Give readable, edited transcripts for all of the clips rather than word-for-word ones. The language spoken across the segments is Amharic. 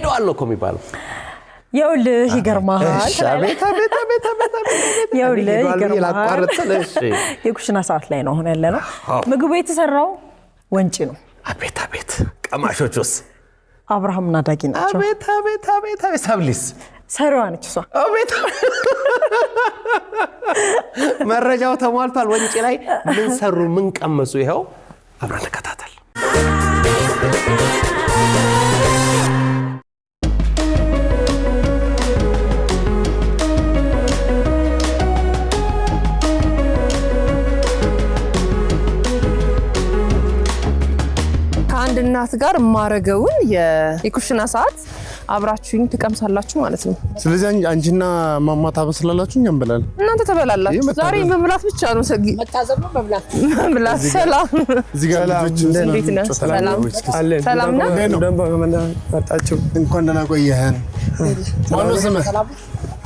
ሄዷል እኮ የሚባለው ይኸውልህ ይገርማል አቤት ይኸውልህ ይገርማል የኩሽና ሰዓት ላይ ነው አሁን ያለነው ምግቡ የተሰራው ወንጪ ነው አቤት ቀማሾቹስ አብርሃምና ዳጊ ናቸው አቤት ሰብሊስ ሰሪዋ ነች እሷ አቤት መረጃው ተሟልቷል ወንጪ ላይ ምን ሰሩ ምን ቀመሱ ይሄው አብረን ተከታተል ከአንድ እናት ጋር ማረገውን የኩሽና ሰዓት አብራችሁኝ ተቀምሳላችሁ ማለት ነው ስለዚህ አንቺና ማማ ታበስላላችሁ እኛም በላል እናንተ ተበላላችሁ ዛሬ መብላት ብቻ ነው ሰጊ መታዘብ ነው መብላት ሰላም እዚህ ጋር ልጆች እንዴት ነህ ሰላም ነው ደንባ መጣችሁ እንኳን ደህና ቆየህን ማነው ስምህ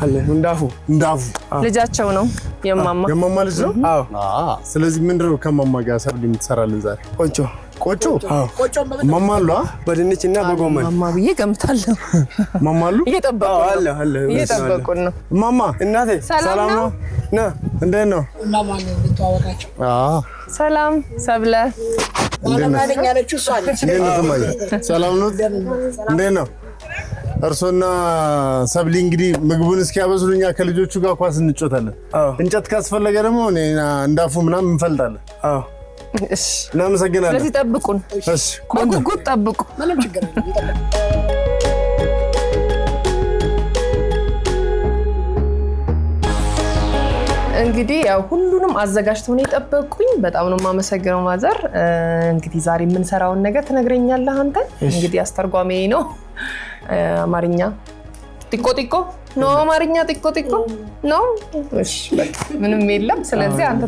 አለ እንዳፉ ልጃቸው ነው የማማ ልጅ ነው አዎ ስለዚህ ምንድነው ከማማ ጋር ሰብሊ የምትሰራልን ዛሬ ቆጮ ማማ አሉ በድንችና በጎመን ማማ ብዬ ገምታለሁ ማማ አሉ እየጠበቁን ነው ማማ እናቴ ሰላም ነው ና እንዴት ነው እናማን እንተዋወቃቸው ሰላም ሰብለ ሰላም ነው እንዴት ነው እርሶና ሰብሊ እንግዲህ ምግቡን እስኪያበስሉኛ ከልጆቹ ጋር ኳስ እንጫወታለን እንጨት ካስፈለገ ደግሞ እኔና እንዳፉ ምናምን እንፈልጣለን እሺ እናመሰግናለን ስለዚህ ጠብቁን እሺ በጉጉት ጠብቁ ምንም ችግር የለም እንግዲህ ያው ሁሉንም አዘጋጅተው ነው የጠበቁኝ በጣም ነው ማመሰግነው ማዘር እንግዲህ ዛሬ ምን ሰራውን ነገር ትነግረኛለህ አንተ እንግዲህ አስተርጓሚ ነው አማርኛ ጢቆ ነው አማርኛ ጢቆ ነው እሺ ምንም የለም ስለዚህ አንተ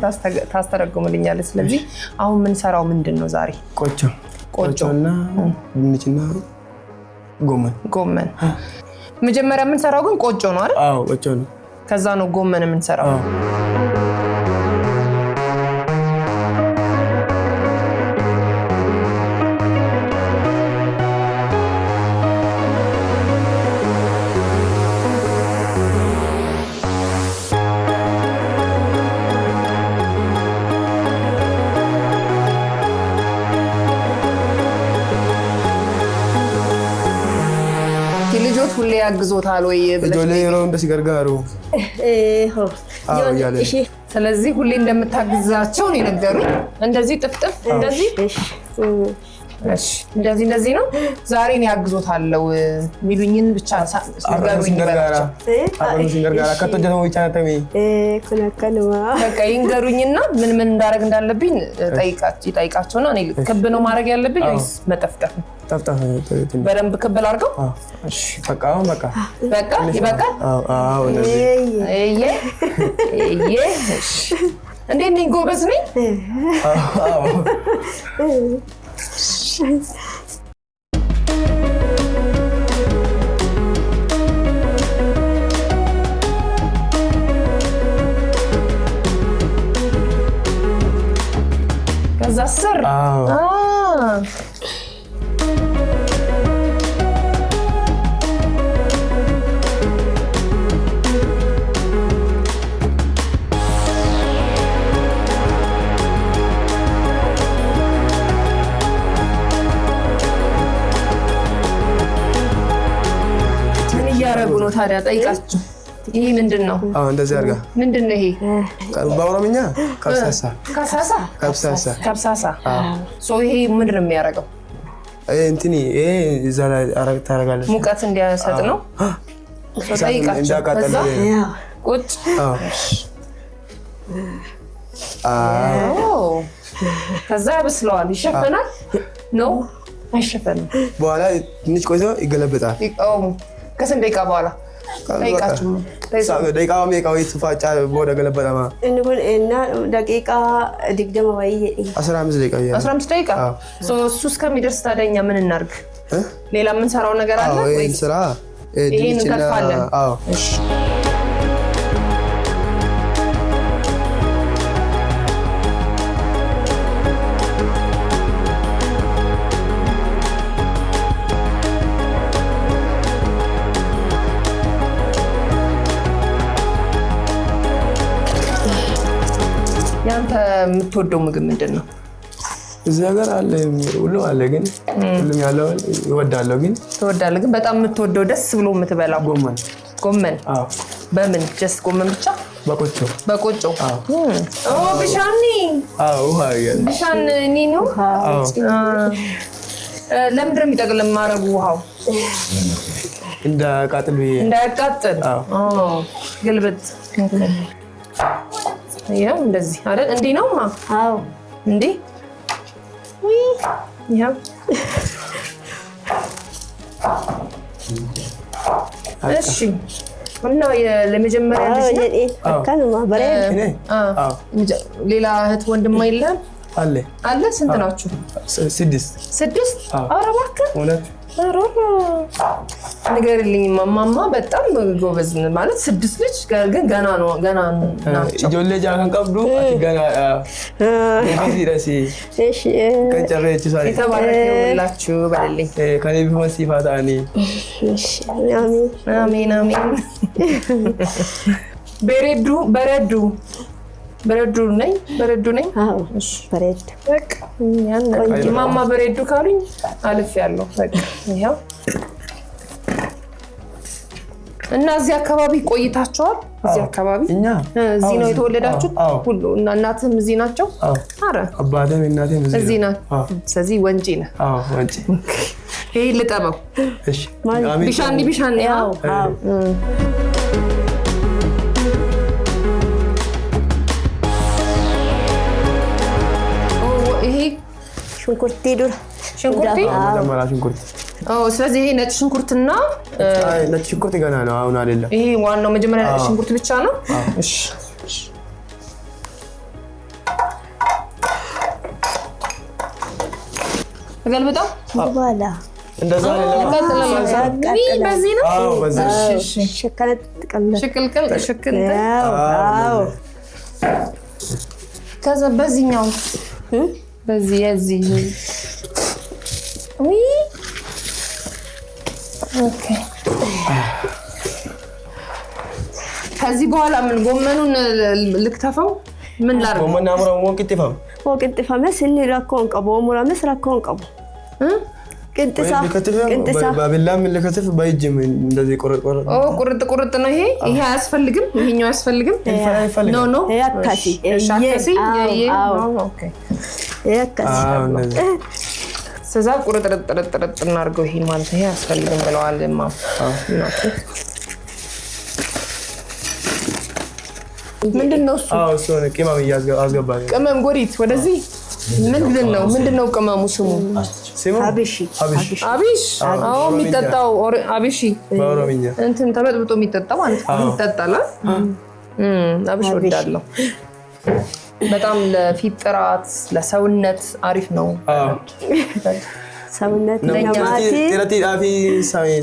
ታስተረጉምልኛለህ ስለዚህ አሁን ምን ሰራው ምንድነው ዛሬ ቆጮና ድንችና ጎመን መጀመሪያ ምን ሰራው ግን ቆጮ ነው አይደል አዎ ቆጮ ነው ከዛ ነው ጎመን ምን ሰራው ልጆት ሁሌ ያግዞታል ወይ ጆሌ ነው እንደዚህ ገርጋሩ እሺ ስለዚህ ሁሌ እንደምታግዛቸው ነው የነገሩኝ እንደዚህ ጥፍጥፍ እንደዚህ እሺ እንደዚህ ነው ዛሬን ያግዞታለው ሚሉኝን ብቻ ገሩኝ ገርጋራ ገርጋራ ከተጀነው ይቻላተሚ ኩነከነዋ በቃ ይንገሩኝና ምን እንዳረግ እንዳለብኝ ጠይቃቸውና እኔ ክብ ነው ማድረግ ያለብኝ ወይስ መጠፍጠፍ ጠፍጠፍ በደንብ ክብ ላድርገው እሺ በቃ ይበቃል አዎ እሺ እንዴት ነኝ ጎበዝ ነኝ አዎ ከዛ ስር ያረጉ ነው ታዲያ ጠይቃችሁ ይሄ ምንድነው እንደዚህ አርጋ ምንድነው ይሄ በኦሮምኛ ካብሳሳ ይሄ ምንድነው የሚያረጋው እንትኒ እዛ ላይ ታረጋለች ሙቀት እንዲያሰጥ ነው ጠይቃችሁ ከዛ ቁጭ ከዛ ያበስለዋል ይሸፈናል ነው አይሸፈንም በኋላ ትንሽ ቆይቶ ይገለበጣል ከስንት ደቂቃ በኋላ ጠይቃችሁ ደቂቃው የሚቃው ይፋጫ ወደ ገለበጣማ እና ደቂቃ ድግደማ ወይ 15 ደቂቃ እሱ እስከሚደርስ ታዲያ ምን እናርግ ሌላ ምን ሰራው ነገር አለ ወይስ ስራ ይሄን እንከፋለን አዎ የምትወደው ምግብ ምንድን ነው? እዚህ ሀገር አለ ሁሉም አለ፣ ግን ሁሉም ያለው እወዳለሁ። ግን ትወዳለህ? ግን በጣም የምትወደው ደስ ብሎ የምትበላው? ጎመን። ጎመን? አዎ። በምን? ጀስት ጎመን ብቻ? በቆጮ። በቆጮ? ብሻኒ? ውሃ ያለ ብሻን እኔ ነው። ለምንድን ነው የሚጠቅል ማረጉ? ውሃው እንዳያቃጥል ብዬ። እንዳያቃጥል? ግልብጥ። ያው እንደዚህ አይደል? እንዲህ ነው? አዎ። እንዲህ ያው እሺ። እና ለመጀመሪያ ሌላ እህት ወንድም የለህም? አለ። ስንት ናችሁ? 6። ኧረ እባክህ ንገርልኝ። ማማ በጣም ጎበዝ ማለት 6 ልጅ ግን ገና ናቸው። ጆሌ ጃካን ቀብዱ ገና የተባረከ ይሁንላችሁ በልልኝ። ከኔ ቢሆን ሲፋታኒ አሜን አሜን። በረዱ ነኝ። እሺ በረዱ። በቃ ማማ በረዱ ካሉኝ አልፌያለሁ። በቃ ይሄው። እና እዚህ አካባቢ ቆይታችኋል? እዚህ አካባቢ እዚህ ነው የተወለዳችሁት ሁሉ? እና እናትህም እዚህ ናቸው? አረ አባቴም እናቴም እዚህ ናቸው። ስለዚህ ወንጪ ነህ? ወንጪ። ይሄ ልጠበው። እሺ። ቢሻኒ። ያው ሽንኩርት። ስለዚህ ይሄ ነጭ ሽንኩርትና ነጭ ሽንኩርት ገና ነው፣ አሁን አይደለም። ይሄ ዋናው መጀመሪያ ሽንኩርት ብቻ ነው። እሺ። ገልብጣ በኋላ እንደዛ በዚህ ነው። ሽክል። ከዛ በዚህኛው በዚህ ኦኬ። ከዚህ በኋላ ምን ጎመኑን ልክተፈው? ምን ላድርግ? ጎመን አምራው ወቅጥፋ መስል ራኮን ቀቦ ሙራመስ ራኮን ቀቦ ቅንጥሳ ባቢላም ለከተፍ ባይጀም እንደዚህ ቁርጥ ነው። ይሄ አያስፈልግም። ይሄኛው አያስፈልግም። ኖ ያካሲ ስለዛ ቁርጥ እናድርገው። ይሄ ማለት ይሄ አያስፈልግም ብለዋል ማ ምንድን ነው እሱ? እሱ ቅመም አስገባኝ። ቅመም ጎሪት ወደዚህ ምንድን ነው ቅመሙ? ስሙ አብሺ። የሚጠጣው አብሺ በኦሮምኛ እንትን ተበጥብጦ የሚጠጣ ማለት ነው። ይጠጣል። አብሽ ወዳለሁ በጣም። ለፊት ጥራት ለሰውነት አሪፍ ነው። ሰውነት ለኛማቲ ዳፊ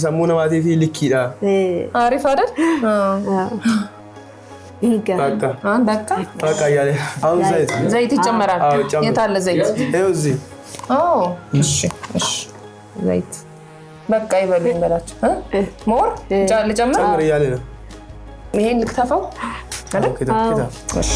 ሰሙነ ማቲ ፊ ልኪዳ አሪፍ አይደል? በቃ ያለ አሁን ዘይት ይጨመራል። የት አለ ዘይት? ይኸው እዚህ። እሺ ዘይት በቃ ይበሉኝ በላቸው። ሞር ልጨምር እያለ ነው። ይሄን ልክተፈው አይደል? እሺ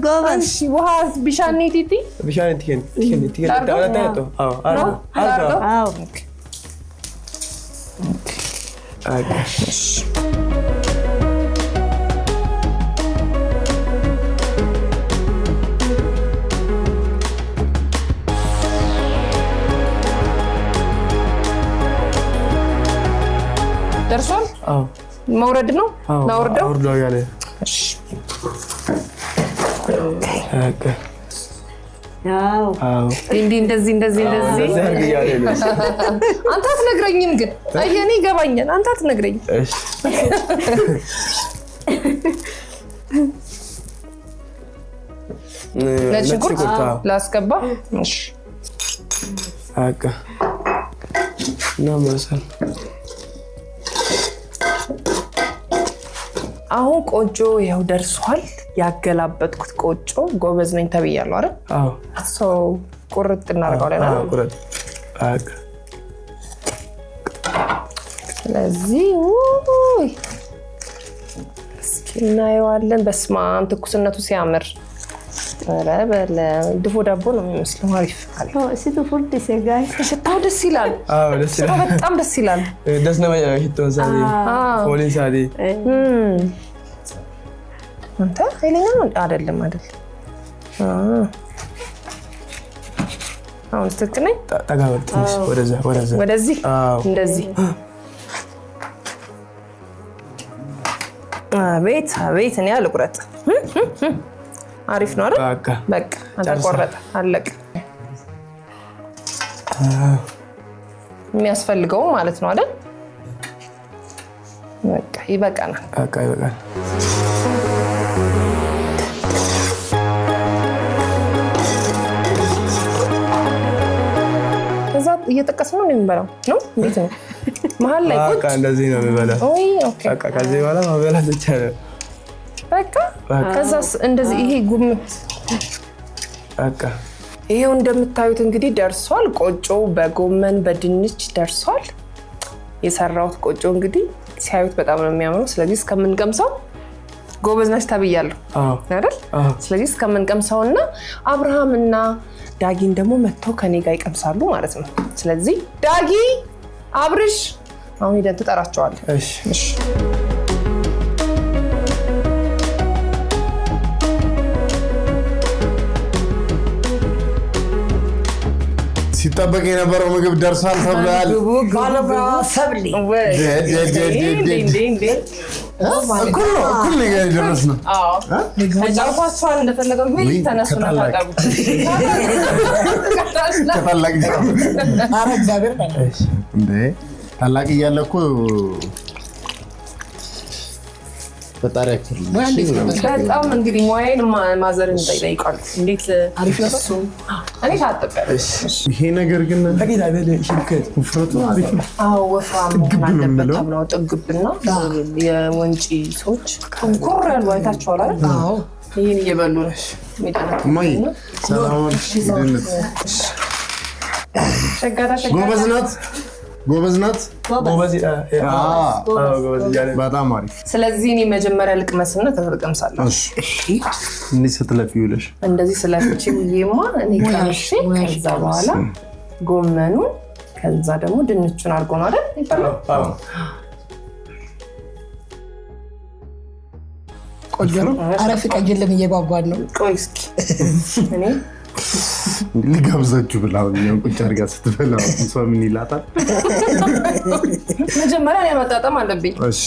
ጎበዝ። ውሃ ቢሻኒ ቲቲ ደርሷል። መውረድ ነው። ላውርደው ያለ እንደዚህ አንተ አትነግረኝም ግን እኔ ይገባኛል። አንተ አትነግረኝም። ነጭ ሽንኩርት ላስገባ። እና ማሰል አሁን ቆጮ ይኸው ደርሷል። ያገላበጥኩት ቆጮ ጎበዝ ነኝ ተብያለሁ አይደል? አዎ ሰው ቁርጥ እናደርጋለን አይደል? አዎ ቁርጥ አቅ ስለዚህ እስኪ እናየዋለን። በስመ አብ ትኩስነቱ ሲያምር ኧረ በለ ድፎ ዳቦ ነው የሚመስለው። አሪፍ አሪፍ ሲቱ ፉርድ ሲጋይ ሽታው ደስ ይላል። አዎ ደስ ይላል። በጣም ደስ ይላል። ደስ ነው የሚያሽተው ዛሬ ኦሌ ሳዲ አንተ ኃይለኛ ነው አይደለም? አሁን ስትክ ነኝ ተጋወጥ ወደዚህ እንደዚህ አቤት እኔ አልቁረጥ። አሪፍ ነው አይደል? በቃ ተቆረጠ አለቀ። የሚያስፈልገው ማለት ነው አይደል? በቃ ይበቃናል። በቃ ይበቃል። ከዛ እየጠቀስን ነው የሚበላው ነው። እንዴት ነው መሀል ላይ ቁጭ እንደዚህ ነው የሚበላው? ኦኬ በቃ ከዚህ በኋላ ማበላት ብቻ ነው። በቃ ከዛስ እንደዚህ ይሄ ጉም በቃ ይሄው እንደምታዩት እንግዲህ ደርሷል። ቆጮ በጎመን በድንች ደርሷል። የሰራሁት ቆጮ እንግዲህ ሲያዩት በጣም ነው የሚያምረው። ስለዚህ እስከምንቀምሰው ጎበዝ ነሽ ተብያለሁ አይደል? ስለዚህ እስከምንቀምሰውና አብርሃምና ዳጊን ደግሞ መጥተው ከኔ ጋር ይቀምሳሉ ማለት ነው። ስለዚህ ዳጊ፣ አብርሽ አሁን ሄደን ትጠራቸዋለህ። እሺ ሲጠበቅ የነበረው ምግብ ደርሷል ተብሏል። ሰብሊ እኩል ነገር የደረስነው ጫፏቸዋን እንደፈለገው ተነሱ ነታቀቡ ታላቅ እያለ እኮ ፈጣሪ ያክል በጣም እንግዲህ ሙያዬን ማዘርን ይጠይቃሉ። እንዴት አሪፍ ነው እሱ እኔ ታጠቀ። ይሄ ነገር ግን ውፍረቱ አሪፍ ነው። አዎ ወፍራም አለበት ተብሎ ጥግብና የወንጪ ሰዎች ኮንኮር ያሉ አይታችኋል አይደል? አዎ ይሄን እየበሉ ነው ማይ ሰላም ጎበዝ ናት። በጣም አሪፍ። ስለዚህ እኔ መጀመሪያ ልቅመስና ተቀምሳለሁ። እንዴ ስትለፊ ይውለሽ እንደዚህ ስለፍቺ ይማ እኔ ቀምሼ ከዛ በኋላ ጎመኑ ከዛ ደግሞ ድንቹን አድርጎ ነው አይደል ይባላል? አዎ ቆንጆ ነው። አረፍ ቀጅልም እየጓጓን ነው። ቆይ እስኪ እኔ ሊጋብዛችሁ ብላ ነው ቁጭ አድርጋ ስትበላ እሷ ምን ይላታል? መጀመሪያ እኔ መጣጣም አለብኝ። እሺ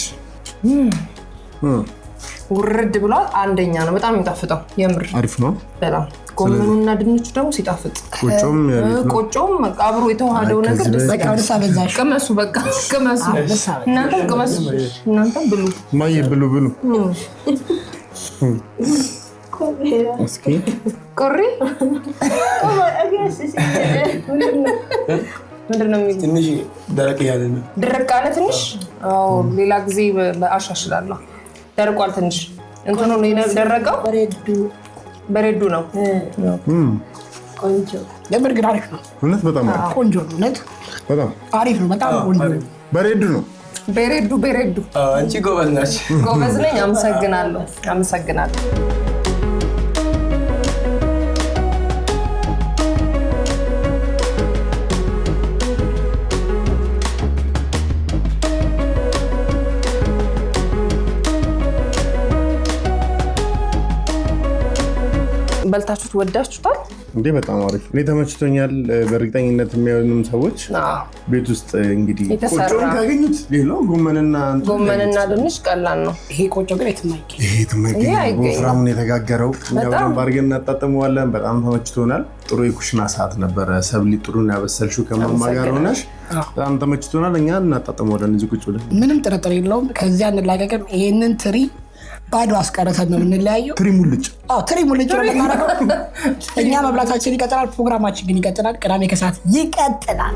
ውርድ ብሏል። አንደኛ ነው። በጣም የሚጣፍጠው የምር አሪፍ ነው በጣም ጎመኑና ድንቹ ደግሞ ሲጣፍጥ ቆጮም አብሮ የተዋሃደው ነገር ደስ ይላል። ቅመሱ በቃ ቅመሱ። እናንተም ቅመሱ። እናንተም ብሉ። ማየ ብሉ። እስኪ ቆሪ ምንድን ነው የሚሉት? ትንሽ ደረቅ ያለ ነው። ደረቅ አለ ትንሽ። አዎ ሌላ ጊዜ አሻሽላለሁ። ደርቋል ትንሽ እንትኑ ነው የደረቀው። በሬዱ ነው። ቆንጆ ለምን ግን አሪፍ ነው። እውነት በጣም ቆንጆ ነው። እውነት በጣም አሪፍ ነው። በጣም ቆንጆ ነው። በሬዱ ነው። በሬዱ አንቺ ጎበዝ ነሽ። ጎበዝ ነኝ። አመሰግናለሁ። በልታችሁት ወዳችሁታል እንዴ? በጣም አሪፍ። እኔ ተመችቶኛል። በእርግጠኝነት የሚያዩንም ሰዎች ቤት ውስጥ እንግዲህ ቆጮን ካገኙት ሌላው ጎመንና ድንች ቀላል ነው። ይሄ ቆጮ ግን የትም አይገኝም። ወፍራሙን የተጋገረው እኛ በደንብ አድርገን እናጣጥመዋለን። በጣም ተመችቶናል። ጥሩ የኩሽና ሰዓት ነበረ። ሰብሊ ጥሩን ያበሰልሽው ከማማ ጋር ሆነሽ በጣም ተመችቶናል። እኛ እናጣጥመዋለን እዚህ ቁጭ ብለን። ምንም ጥርጥር የለውም። ከዚያ እንላቀቅም። ይሄንን ትሪ ባዶ አስቀረተን ነው የምንለያየው። ትሪ ሙልጭ ነው የምናደርገው። እኛ መብላታችን ይቀጥላል፣ ፕሮግራማችን ግን ይቀጥላል። ቅዳሜ ከሰዓት ይቀጥላል።